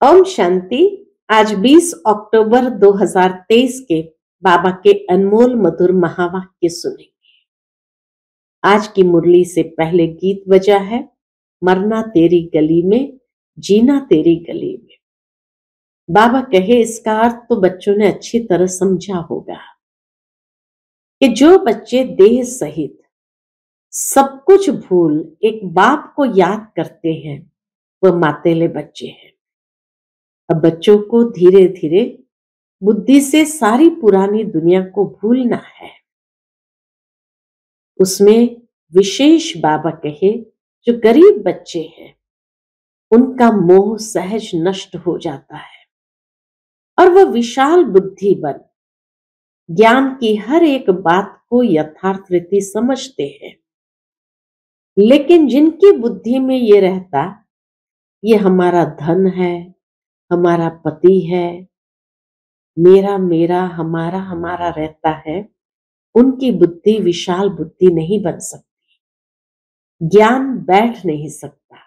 ओम शांति। आज 20 अक्टूबर 2023 के बाबा के अनमोल मधुर महावाक्य सुनेंगे। आज की मुरली से पहले गीत बजा है, मरना तेरी गली में, जीना तेरी गली में। बाबा कहे इसका अर्थ तो बच्चों ने अच्छी तरह समझा होगा कि जो बच्चे देह सहित सब कुछ भूल एक बाप को याद करते हैं वह मातेले बच्चे हैं। अब बच्चों को धीरे धीरे बुद्धि से सारी पुरानी दुनिया को भूलना है। उसमें विशेष बाबा कहे जो गरीब बच्चे हैं उनका मोह सहज नष्ट हो जाता है और वह विशाल बुद्धि बन ज्ञान की हर एक बात को यथार्थ रीति समझते हैं। लेकिन जिनकी बुद्धि में ये रहता ये हमारा धन है, हमारा पति है, मेरा मेरा हमारा हमारा रहता है, उनकी बुद्धि विशाल बुद्धि नहीं बन सकती, ज्ञान बैठ नहीं सकता।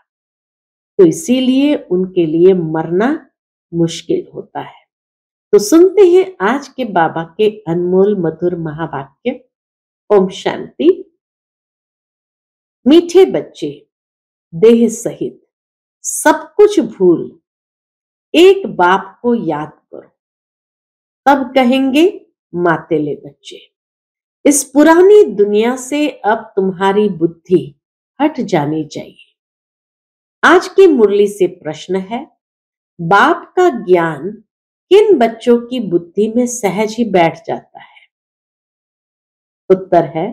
तो इसीलिए उनके लिए मरना मुश्किल होता है। तो सुनते हैं आज के बाबा के अनमोल मधुर महावाक्य। ओम शांति। मीठे बच्चे देह सहित सब कुछ भूल एक बाप को याद करो, तब कहेंगे मातेले बच्चे। इस पुरानी दुनिया से अब तुम्हारी बुद्धि हट जानी चाहिए। आज की मुरली से प्रश्न है, बाप का ज्ञान किन बच्चों की बुद्धि में सहज ही बैठ जाता है? उत्तर है,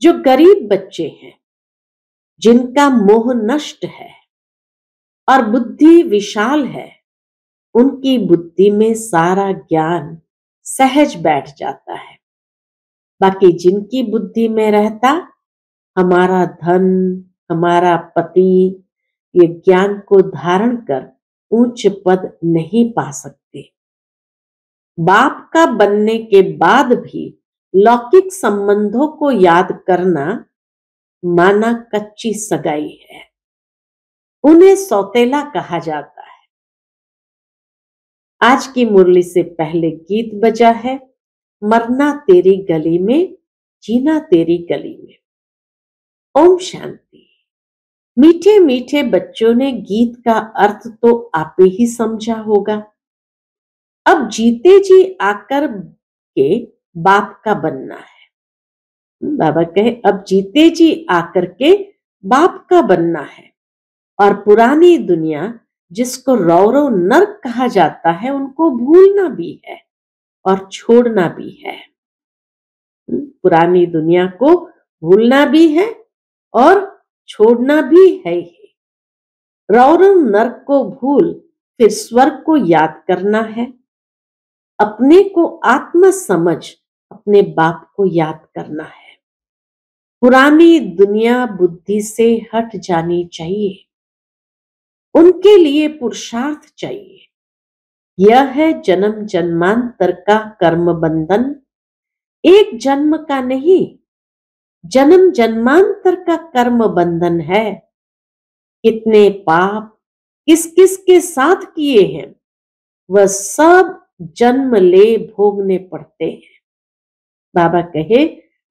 जो गरीब बच्चे हैं, जिनका मोह नष्ट है और बुद्धि विशाल है, उनकी बुद्धि में सारा ज्ञान सहज बैठ जाता है। बाकी जिनकी बुद्धि में रहता हमारा धन, हमारा पति, ये ज्ञान को धारण कर ऊंच पद नहीं पा सकते। बाप का बनने के बाद भी लौकिक संबंधों को याद करना माना कच्ची सगाई है, उन्हें सौतेला कहा जाता है। आज की मुरली से पहले गीत बजा है, मरना तेरी गली में, जीना तेरी गली में। ओम शांति। मीठे मीठे बच्चों ने गीत का अर्थ तो आप ही समझा होगा। अब जीते जी आकर के बाप का बनना है। बाबा कहे अब जीते जी आकर के बाप का बनना है और पुरानी दुनिया जिसको रौरव नर्क कहा जाता है उनको भूलना भी है और छोड़ना भी है। पुरानी दुनिया को भूलना भी है और छोड़ना भी है। रौरव नर्क को भूल फिर स्वर्ग को याद करना है। अपने को आत्मा समझ अपने बाप को याद करना है। पुरानी दुनिया बुद्धि से हट जानी चाहिए। उनके लिए पुरुषार्थ चाहिए। यह है जन्म जन्मांतर का कर्म बंधन, एक जन्म का नहीं, जन्म जन्मांतर का कर्म बंधन है। कितने पाप किस किस के साथ किए हैं वह सब जन्म ले भोगने पड़ते हैं। बाबा कहे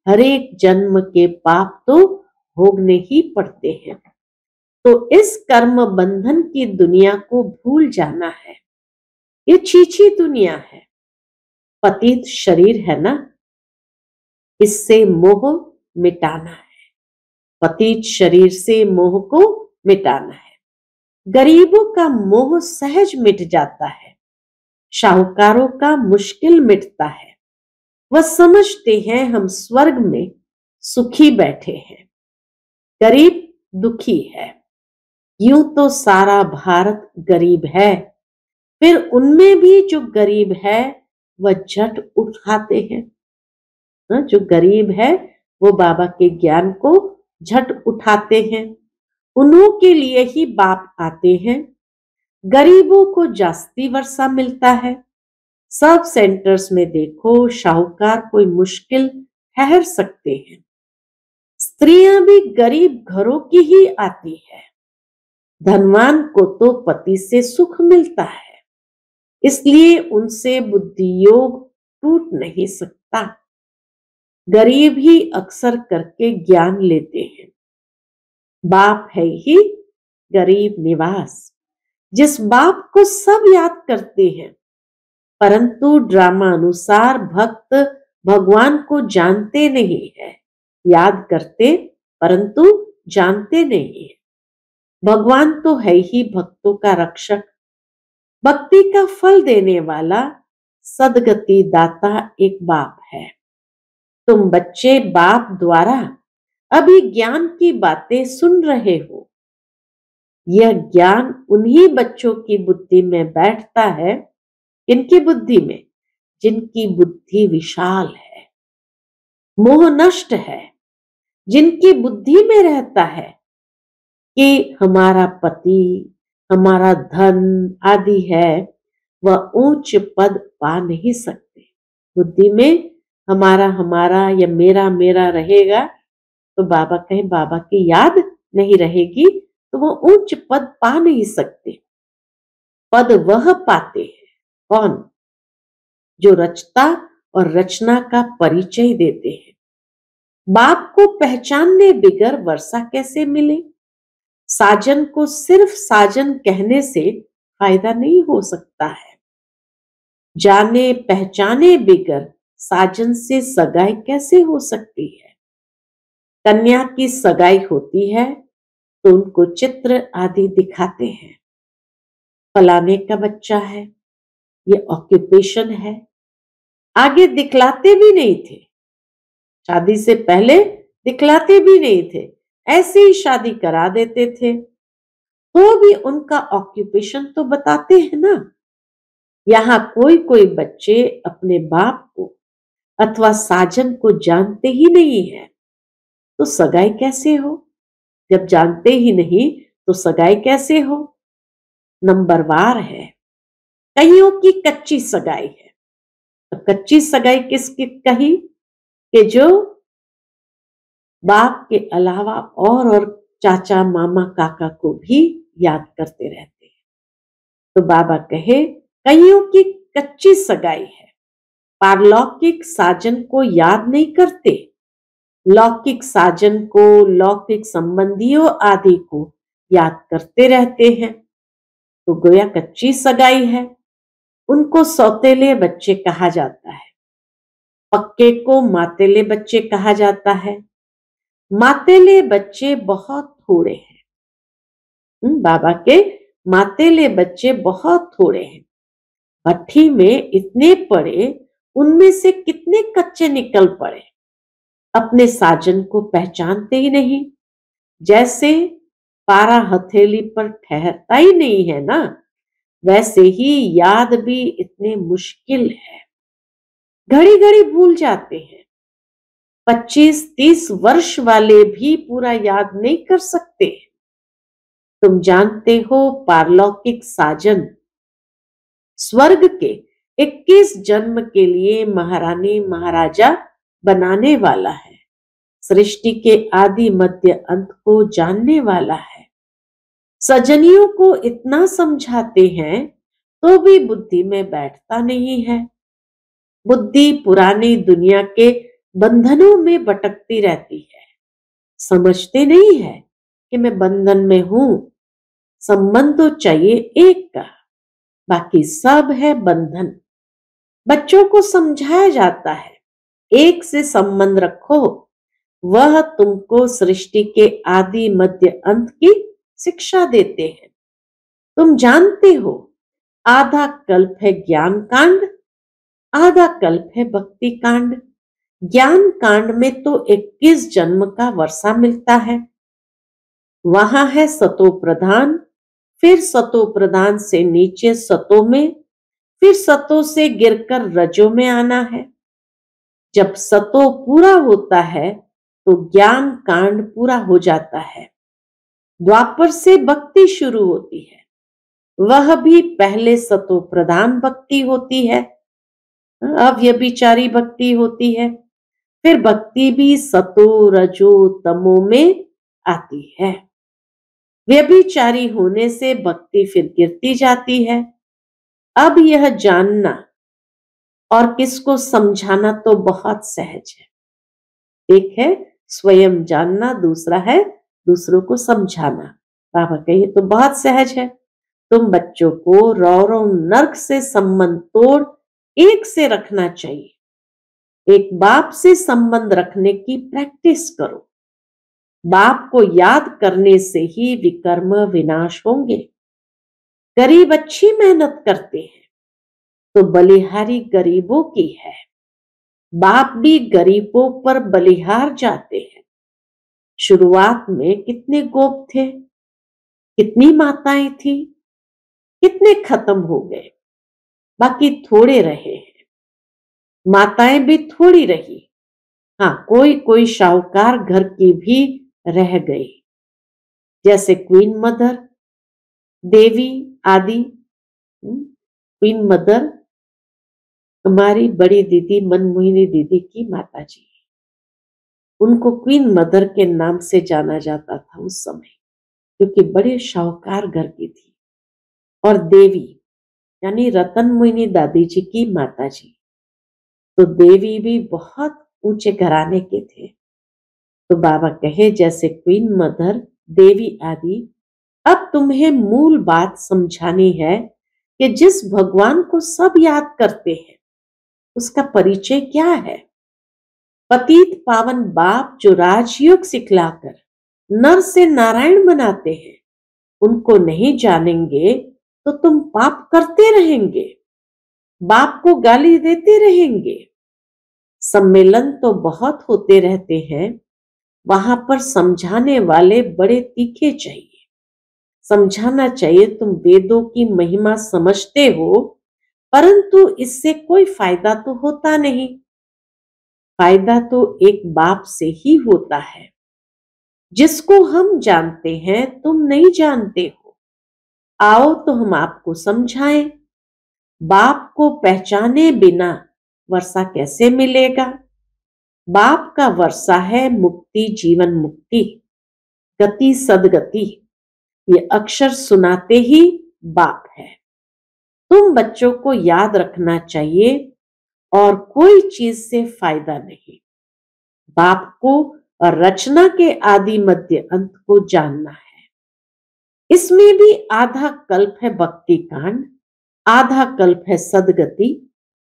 हर एक जन्म के पाप तो भोगने ही पड़ते हैं। तो इस कर्म बंधन की दुनिया को भूल जाना है। ये छीछी दुनिया है, पतित शरीर है ना, इससे मोह मिटाना है। पतित शरीर से मोह को मिटाना है। गरीबों का मोह सहज मिट जाता है, शाहूकारों का मुश्किल मिटता है। वह समझते हैं हम स्वर्ग में सुखी बैठे हैं, गरीब दुखी है। यूं तो सारा भारत गरीब है, फिर उनमें भी जो गरीब है वह झट उठाते हैं। जो गरीब है वो बाबा के ज्ञान को झट उठाते हैं। उन्हों के लिए ही बाप आते हैं। गरीबों को जास्ती वर्षा मिलता है। सब सेंटर्स में देखो शाहूकार कोई मुश्किल ठहर सकते हैं। स्त्रियां भी गरीब घरों की ही आती है। धनवान को तो पति से सुख मिलता है, इसलिए उनसे बुद्धि योग टूट नहीं सकता। गरीब ही अक्सर करके ज्ञान लेते हैं। बाप है ही गरीब निवास। जिस बाप को सब याद करते हैं, परंतु ड्रामा अनुसार भक्त भगवान को जानते नहीं है। याद करते परंतु जानते नहीं है। भगवान तो है ही भक्तों का रक्षक, भक्ति का फल देने वाला सदगति दाता एक बाप है। तुम बच्चे बाप द्वारा अभी ज्ञान की बातें सुन रहे हो। यह ज्ञान उन्हीं बच्चों की बुद्धि में बैठता है, इनकी बुद्धि में, जिनकी बुद्धि विशाल है, मोह नष्ट है, जिनकी बुद्धि में रहता है कि हमारा पति, हमारा धन आदि है, वह उच्च पद पा नहीं सकते। बुद्धि में हमारा हमारा या मेरा मेरा रहेगा तो बाबा कहे बाबा की याद नहीं रहेगी तो वो उच्च पद पा नहीं सकते। पद वह पाते हैं कौन? जो रचता और रचना का परिचय देते हैं। बाप को पहचानने बिगर वर्षा कैसे मिले? साजन को सिर्फ साजन कहने से फायदा नहीं हो सकता है। जाने पहचाने बिगर साजन से सगाई कैसे हो सकती है? कन्या की सगाई होती है तो उनको चित्र आदि दिखाते हैं। फलाने का बच्चा है, ये ऑक्यूपेशन है। आगे दिखलाते भी नहीं थे, शादी से पहले दिखलाते भी नहीं थे, ऐसे ही शादी करा देते थे। तो भी उनका ऑक्यूपेशन तो बताते हैं ना। यहाँ कोई कोई बच्चे अपने बाप को अथवा साजन को जानते ही नहीं है, तो सगाई कैसे हो? जब जानते ही नहीं तो सगाई कैसे हो? नंबरवार है। कईयों की कच्ची सगाई है। तो कच्ची सगाई किसकी कही? कि जो बाप के अलावा और चाचा मामा काका को भी याद करते रहते हैं। तो बाबा कहे कईयों की कच्ची सगाई है। पारलौकिक साजन को याद नहीं करते, लौकिक साजन को, लौकिक संबंधियों आदि को याद करते रहते हैं। तो गोया कच्ची सगाई है। उनको सौतेले बच्चे कहा जाता है, पक्के को मातेले बच्चे कहा जाता है। मातेले बच्चे बहुत थोड़े हैं। बाबा के मातेले बच्चे बहुत थोड़े हैं। भट्ठी में इतने पड़े, उनमें से कितने कच्चे निकल पड़े। अपने साजन को पहचानते ही नहीं। जैसे पारा हथेली पर ठहरता ही नहीं है ना, वैसे ही याद भी इतने मुश्किल है। घड़ी घड़ी भूल जाते हैं। 25-30 वर्ष वाले भी पूरा याद नहीं कर सकते। तुम जानते हो पारलौकिक साजन स्वर्ग के 21 जन्म के लिए महारानी महाराजा बनाने वाला है। सृष्टि के आदि मध्य अंत को जानने वाला है। सजनियों को इतना समझाते हैं तो भी बुद्धि में बैठता नहीं है। बुद्धि पुरानी दुनिया के बंधनों में भटकती रहती है। समझते नहीं है कि मैं बंधन में हूं। संबंध तो चाहिए एक का, बाकी सब है बंधन। बच्चों को समझाया जाता है एक से संबंध रखो, वह तुमको सृष्टि के आदि मध्य अंत की शिक्षा देते हैं। तुम जानते हो आधा कल्प है ज्ञान कांड, आधा कल्प है भक्ति कांड। ज्ञान कांड में तो 21 जन्म का वर्षा मिलता है। वहां है सतो प्रधान, फिर सतो प्रधान से नीचे सतो में, फिर सतो से गिरकर रजो में आना है। जब सतो पूरा होता है तो ज्ञान कांड पूरा हो जाता है। द्वापर से भक्ति शुरू होती है, वह भी पहले सतो प्रधान भक्ति होती है, अव्यभिचारी भक्ति होती है। फिर भक्ति भी सतो रजो तमो में आती है। व्यभिचारी होने से भक्ति फिर गिरती जाती है। अब यह जानना और किसको समझाना तो बहुत सहज है। एक है स्वयं जानना, दूसरा है दूसरों को समझाना। बाबा कहिए तो बहुत सहज है। तुम बच्चों को रौरव नर्क से संबंध तोड़ एक से रखना चाहिए। एक बाप से संबंध रखने की प्रैक्टिस करो। बाप को याद करने से ही विकर्म विनाश होंगे। गरीब अच्छी मेहनत करते हैं तो बलिहारी गरीबों की है। बाप भी गरीबों पर बलिहार जाते हैं। शुरुआत में कितने गोप थे, कितनी माताएं थी, कितने खत्म हो गए, बाकी थोड़े रहे हैं। माताएं भी थोड़ी रही। हाँ, कोई कोई शाहूकार घर की भी रह गई, जैसे क्वीन मदर, देवी आदि। क्वीन मदर हमारी बड़ी दीदी मनमोहिनी दीदी की माता जी, उनको क्वीन मदर के नाम से जाना जाता था उस समय, क्योंकि बड़े शाहूकार घर की थी। और देवी यानी रतन मोहिनी दादी जी की माता जी, तो देवी भी बहुत ऊंचे घराने के थे। तो बाबा कहे जैसे क्वीन मदर, देवी आदि, अब तुम्हें मूल बात समझानी है कि जिस भगवान को सब याद करते हैं उसका परिचय क्या है। पतित पावन बाप जो राजयोग सिखलाकर नर से नारायण बनाते हैं, उनको नहीं जानेंगे तो तुम पाप करते रहेंगे, बाप को गाली देते रहेंगे। सम्मेलन तो बहुत होते रहते हैं, वहां पर समझाने वाले बड़े तीखे चाहिए। समझाना चाहिए तुम वेदों की महिमा समझते हो, परंतु इससे कोई फायदा तो होता नहीं। फायदा तो एक बाप से ही होता है जिसको हम जानते हैं, तुम नहीं जानते हो। आओ तो हम आपको समझाएं। बाप को पहचाने बिना वर्षा कैसे मिलेगा। बाप का वर्षा है मुक्ति, जीवन मुक्ति, गति सदगति। ये अक्षर सुनाते ही बाप है। तुम बच्चों को याद रखना चाहिए और कोई चीज से फायदा नहीं। बाप को और रचना के आदि मध्य अंत को जानना है। इसमें भी आधा कल्प है भक्ति कांड, आधा कल्प है सदगति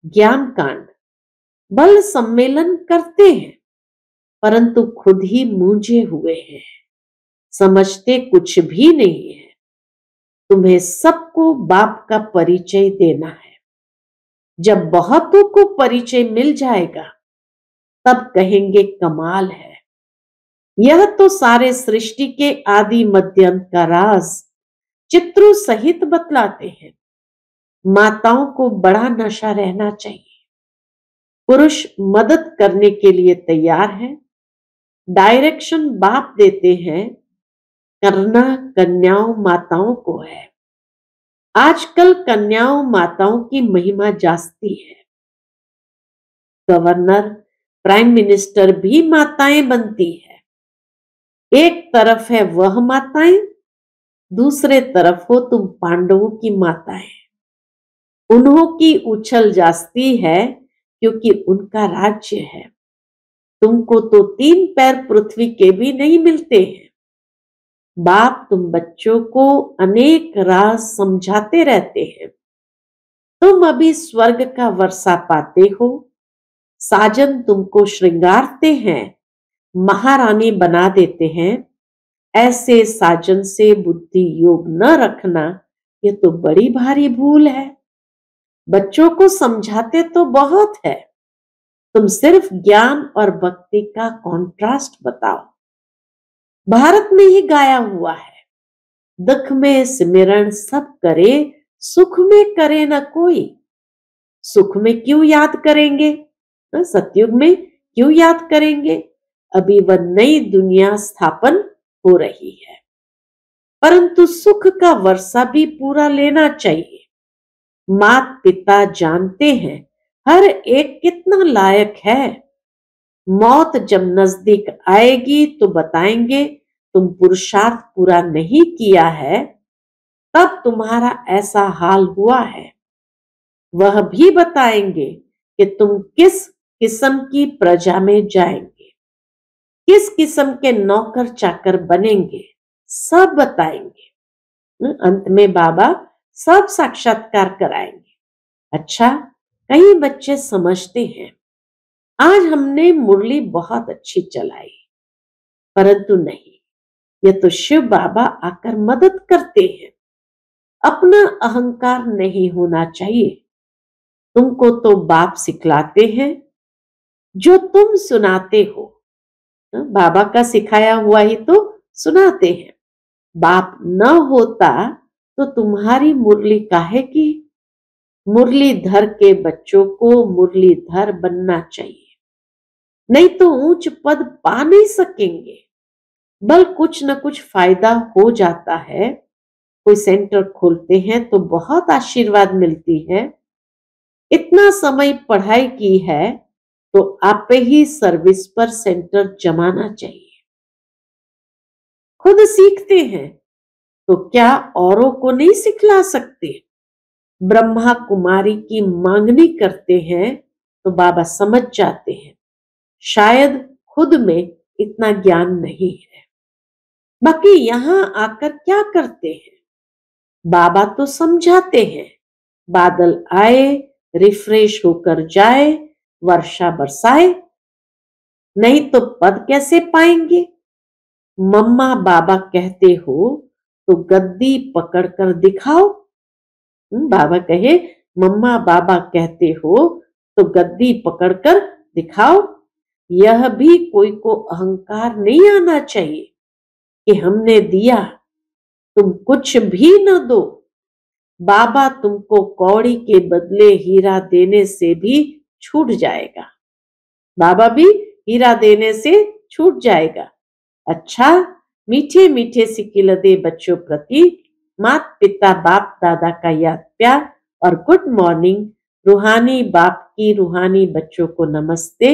ज्ञान कांड। बल सम्मेलन करते हैं परंतु खुद ही मूंझे हुए हैं, समझते कुछ भी नहीं है। तुम्हें सबको बाप का परिचय देना है। जब बहुतों को परिचय मिल जाएगा तब कहेंगे कमाल है। यह तो सारे सृष्टि के आदि मध्य अंत का राज चित्रों सहित बतलाते हैं। माताओं को बड़ा नशा रहना चाहिए। पुरुष मदद करने के लिए तैयार है, डायरेक्शन बाप देते हैं, करना कन्याओं माताओं को है। आजकल कन्याओं माताओं की महिमा जास्ती है। गवर्नर, प्राइम मिनिस्टर भी माताएं बनती है। एक तरफ है वह माताएं, दूसरे तरफ हो तुम पांडवों की माताएं। उन्हों की उछल जास्ती है क्योंकि उनका राज्य है। तुमको तो 3 पैर पृथ्वी के भी नहीं मिलते हैं। बाप तुम बच्चों को अनेक राज समझाते रहते हैं। तुम अभी स्वर्ग का वर्षा पाते हो। साजन तुमको श्रृंगारते हैं, महारानी बना देते हैं। ऐसे साजन से बुद्धि योग न रखना, यह तो बड़ी भारी भूल है। बच्चों को समझाते तो बहुत है, तुम सिर्फ ज्ञान और भक्ति का कॉन्ट्रास्ट बताओ। भारत में ही गाया हुआ है, दुख में सिमरण सब करे, सुख में करे न कोई। सुख में क्यों याद करेंगे, सतयुग में क्यों याद करेंगे। अभी वह नई दुनिया स्थापन हो रही है, परंतु सुख का वर्षा भी पूरा लेना चाहिए। माता पिता जानते हैं हर एक कितना लायक है। मौत जब नजदीक आएगी तो बताएंगे तुम पुरुषार्थ पूरा नहीं किया है तब तुम्हारा ऐसा हाल हुआ है। वह भी बताएंगे कि तुम किस किस्म की प्रजा में जाएंगे, किस किस्म के नौकर चाकर बनेंगे, सब बताएंगे। अंत में बाबा सब साक्षात्कार कराएंगे। अच्छा, कई बच्चे समझते हैं आज हमने मुरली बहुत अच्छी चलाई, परंतु नहीं, ये तो शिव बाबा आकर मदद करते हैं। अपना अहंकार नहीं होना चाहिए। तुमको तो बाप सिखलाते हैं जो तुम सुनाते हो। बाबा का सिखाया हुआ ही तो सुनाते हैं। बाप न होता तो तुम्हारी मुरली काहे की? मुरलीधर के बच्चों को मुरलीधर बनना चाहिए, नहीं तो ऊंच पद पा नहीं सकेंगे। बल कुछ न कुछ फायदा हो जाता है। कोई सेंटर खोलते हैं तो बहुत आशीर्वाद मिलती है। इतना समय पढ़ाई की है तो आप ही सर्विस पर सेंटर जमाना चाहिए। खुद सीखते हैं तो क्या औरों को नहीं सिखला सकते? ब्रह्मा कुमारी की मांगनी करते हैं तो बाबा समझ जाते हैं शायद खुद में इतना ज्ञान नहीं है। बाकी यहां आकर क्या करते हैं? बाबा तो समझाते हैं, बादल आए, रिफ्रेश होकर जाए, वर्षा बरसाए, नहीं तो पद कैसे पाएंगे? मम्मा बाबा कहते हो तो गद्दी पकड़कर दिखाओ। बाबा कहे मम्मा बाबा कहते हो तो गद्दी पकड़कर दिखाओ। यह भी कोई को अहंकार नहीं आना चाहिए कि हमने दिया, तुम कुछ भी न दो। बाबा तुमको कौड़ी के बदले हीरा देने से भी छूट जाएगा। बाबा भी हीरा देने से छूट जाएगा। अच्छा, मीठे मीठे सिकिलदे बच्चों प्रति माता पिता बाप दादा का याद प्यार और गुड मॉर्निंग। रूहानी बाप की रूहानी बच्चों को नमस्ते।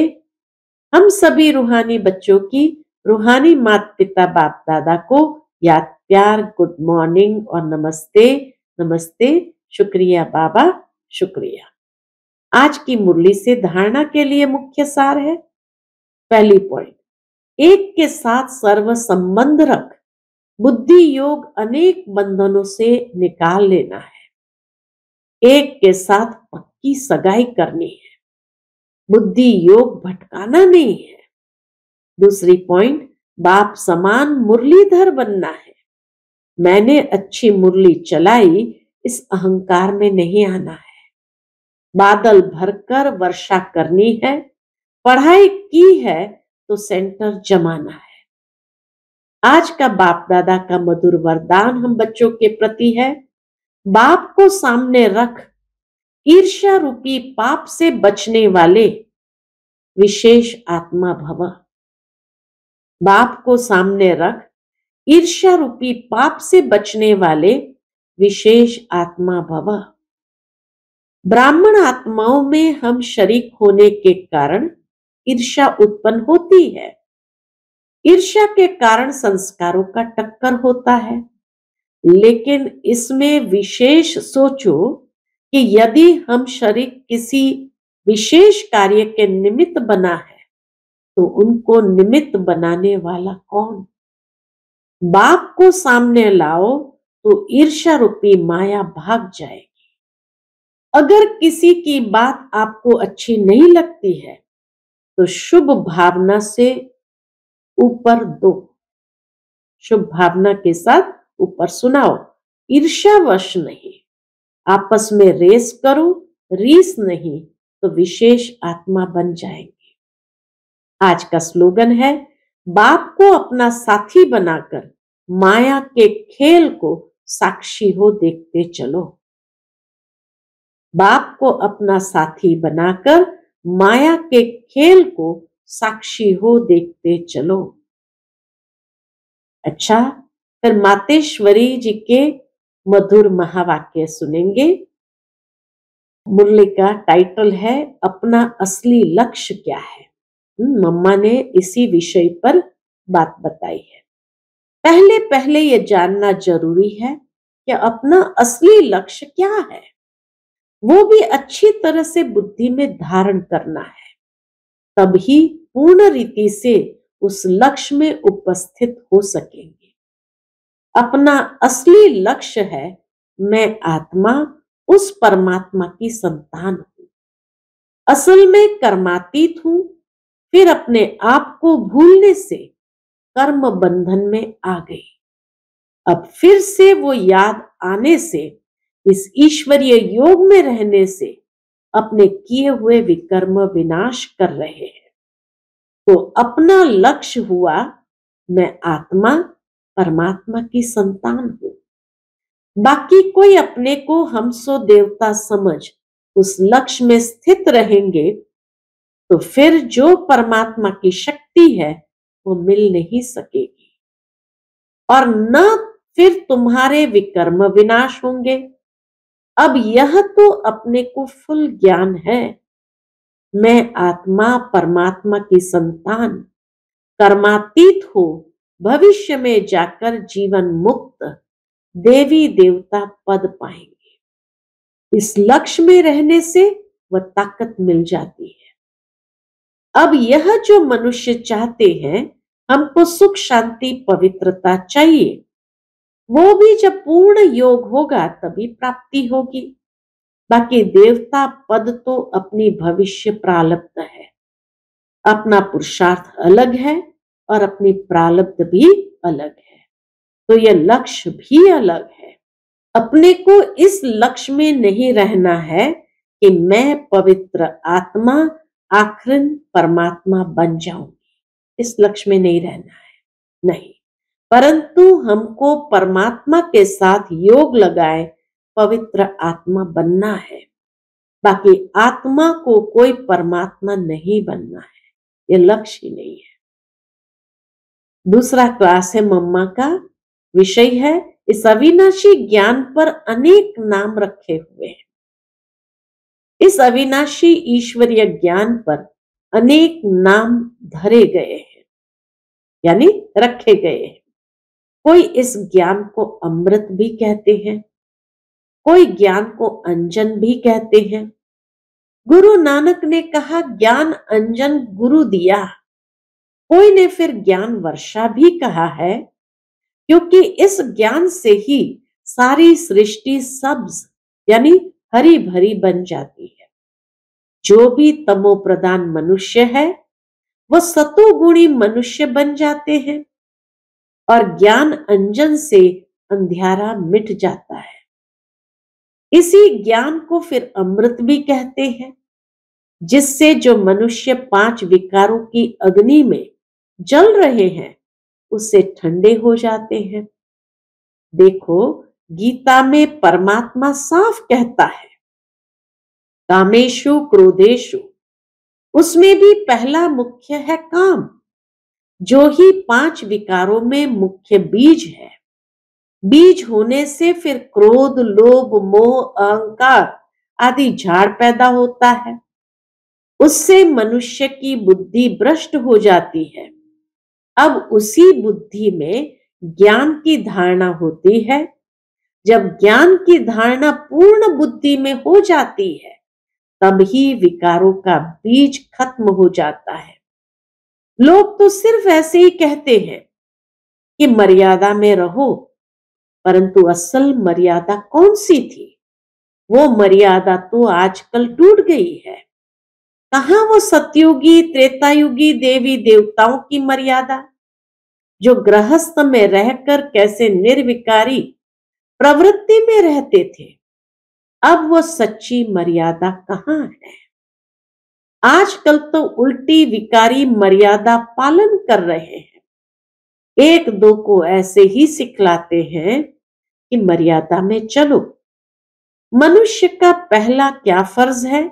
हम सभी रूहानी बच्चों की रूहानी माता पिता बाप दादा को याद प्यार, गुड मॉर्निंग और नमस्ते। नमस्ते। शुक्रिया बाबा, शुक्रिया। आज की मुरली से धारणा के लिए मुख्य सार है। पहली पॉइंट, एक के साथ सर्व संबंध रख। बुद्धि योग अनेक बंधनों से निकाल लेना है। एक के साथ पक्की सगाई करनी है। बुद्धि योग भटकाना नहीं है। दूसरी पॉइंट, बाप समान मुरलीधर बनना है। मैंने अच्छी मुरली चलाई, इस अहंकार में नहीं आना है। बादल भरकर वर्षा करनी है। पढ़ाई की है तो सेंटर जमाना है। आज का बाप दादा का मधुर वरदान हम बच्चों के प्रति है, बाप को सामने रख ईर्ष्या रूपी पाप से बचने वाले विशेष आत्मा भव। बाप को सामने रख ईर्ष्या रूपी पाप से बचने वाले विशेष आत्मा भव। ब्राह्मण आत्माओं में हम शरीक होने के कारण ईर्ष्या उत्पन्न होती है। ईर्ष्या के कारण संस्कारों का टक्कर होता है। लेकिन इसमें विशेष सोचो कि यदि हम शरीक किसी विशेष कार्य के निमित्त बना है तो उनको निमित्त बनाने वाला कौन? बाप को सामने लाओ तो ईर्ष्या रूपी माया भाग जाएगी। अगर किसी की बात आपको अच्छी नहीं लगती है तो शुभ भावना से ऊपर दो, शुभ भावना के साथ ऊपर सुनाओ, ईर्ष्यावश नहीं। आपस में रेस करो, रीस नहीं, तो विशेष आत्मा बन जाएंगे। आज का स्लोगन है, बाप को अपना साथी बनाकर माया के खेल को साक्षी हो देखते चलो। बाप को अपना साथी बनाकर माया के खेल को साक्षी हो देखते चलो। अच्छा, फिर मातेश्वरी जी के मधुर महावाक्य सुनेंगे। मुरली का टाइटल है, अपना असली लक्ष्य क्या है। मम्मा ने इसी विषय पर बात बताई है। पहले पहले ये जानना जरूरी है कि अपना असली लक्ष्य क्या है, वो भी अच्छी तरह से बुद्धि में धारण करना है। तभी पूर्ण रीति से उस लक्ष्य में उपस्थित हो सकेंगे। अपना असली लक्ष्य है, मैं आत्मा उस परमात्मा की संतान हूं। असल में कर्मातीत हूं, फिर अपने आप को भूलने से कर्म बंधन में आ गई। अब फिर से वो याद आने से, इस ईश्वरीय योग में रहने से अपने किए हुए विकर्म विनाश कर रहे हैं। तो अपना लक्ष्य हुआ, मैं आत्मा परमात्मा की संतान हूं। बाकी कोई अपने को हम सो देवता समझ उस लक्ष्य में स्थित रहेंगे, तो फिर जो परमात्मा की शक्ति है वो मिल नहीं सकेगी, और न फिर तुम्हारे विकर्म विनाश होंगे। अब यह तो अपने को फुल ज्ञान है, मैं आत्मा परमात्मा की संतान कर्मातीत हो भविष्य में जाकर जीवन मुक्त देवी देवता पद पाएंगे। इस लक्ष्य में रहने से वह ताकत मिल जाती है। अब यह जो मनुष्य चाहते हैं, हमको सुख शांति पवित्रता चाहिए, वो भी जब पूर्ण योग होगा तभी प्राप्ति होगी। बाकी देवता पद तो अपनी भविष्य प्रारब्ध है, अपना पुरुषार्थ अलग है और अपनी प्रारब्ध भी अलग है, तो यह लक्ष्य भी अलग है। अपने को इस लक्ष्य में नहीं रहना है कि मैं पवित्र आत्मा आखिर परमात्मा बन जाऊंगी, इस लक्ष्य में नहीं रहना है, नहीं। परंतु हमको परमात्मा के साथ योग लगाए पवित्र आत्मा बनना है। बाकी आत्मा को कोई परमात्मा नहीं बनना है, ये लक्ष्य ही नहीं है। दूसरा क्लास है मम्मा का, विषय है इस अविनाशी ज्ञान पर अनेक नाम रखे हुए हैं। इस अविनाशी ईश्वरीय ज्ञान पर अनेक नाम धरे गए हैं, यानी रखे गए हैं। कोई इस ज्ञान को अमृत भी कहते हैं, कोई ज्ञान को अंजन भी कहते हैं। गुरु नानक ने कहा ज्ञान अंजन गुरु दिया। कोई ने फिर ज्ञान वर्षा भी कहा है, क्योंकि इस ज्ञान से ही सारी सृष्टि सब्ज यानी हरी भरी बन जाती है। जो भी तमो प्रधान मनुष्य है वो सतोगुणी मनुष्य बन जाते हैं, और ज्ञान अंजन से अंधियारा मिट जाता है। इसी ज्ञान को फिर अमृत भी कहते हैं, जिससे जो मनुष्य 5 विकारों की अग्नि में जल रहे हैं उससे ठंडे हो जाते हैं। देखो गीता में परमात्मा साफ कहता है, कामेषु क्रोधेषु, उसमें भी पहला मुख्य है काम, जो ही 5 विकारों में मुख्य बीज है। बीज होने से फिर क्रोध लोभ मोह अहंकार आदि झाड़ पैदा होता है। उससे मनुष्य की बुद्धि भ्रष्ट हो जाती है। अब उसी बुद्धि में ज्ञान की धारणा होती है। जब ज्ञान की धारणा पूर्ण बुद्धि में हो जाती है, तब ही विकारों का बीज खत्म हो जाता है। लोग तो सिर्फ ऐसे ही कहते हैं कि मर्यादा में रहो, परंतु असल मर्यादा कौन सी थी? वो मर्यादा तो आजकल टूट गई है। कहां वो सतयुगी त्रेतायुगी देवी देवताओं की मर्यादा, जो गृहस्थ में रहकर कैसे निर्विकारी प्रवृत्ति में रहते थे। अब वो सच्ची मर्यादा कहां है? आजकल तो उल्टी विकारी मर्यादा पालन कर रहे हैं। एक दो को ऐसे ही सिखलाते हैं कि मर्यादा में चलो। मनुष्य का पहला क्या फर्ज है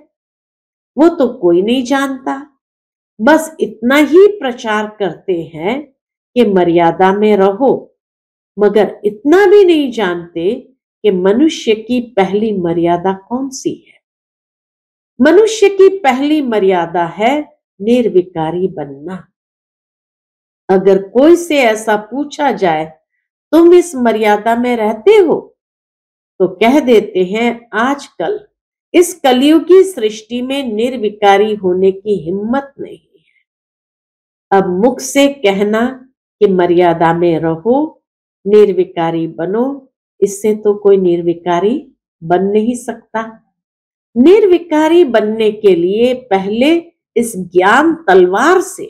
वो तो कोई नहीं जानता, बस इतना ही प्रचार करते हैं कि मर्यादा में रहो, मगर इतना भी नहीं जानते कि मनुष्य की पहली मर्यादा कौन सी है। मनुष्य की पहली मर्यादा है निर्विकारी बनना। अगर कोई से ऐसा पूछा जाए तुम इस मर्यादा में रहते हो, तो कह देते हैं आजकल इस कलयुगी सृष्टि में निर्विकारी होने की हिम्मत नहीं है। अब मुख से कहना कि मर्यादा में रहो, निर्विकारी बनो, इससे तो कोई निर्विकारी बन नहीं सकता। निर्विकारी बनने के लिए पहले इस ज्ञान तलवार से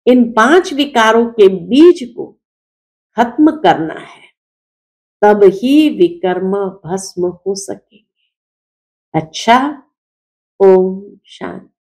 इन 5 विकारों के बीज को खत्म करना है, तब ही विकर्म भस्म हो सकेंगे। अच्छा, ओम शांति।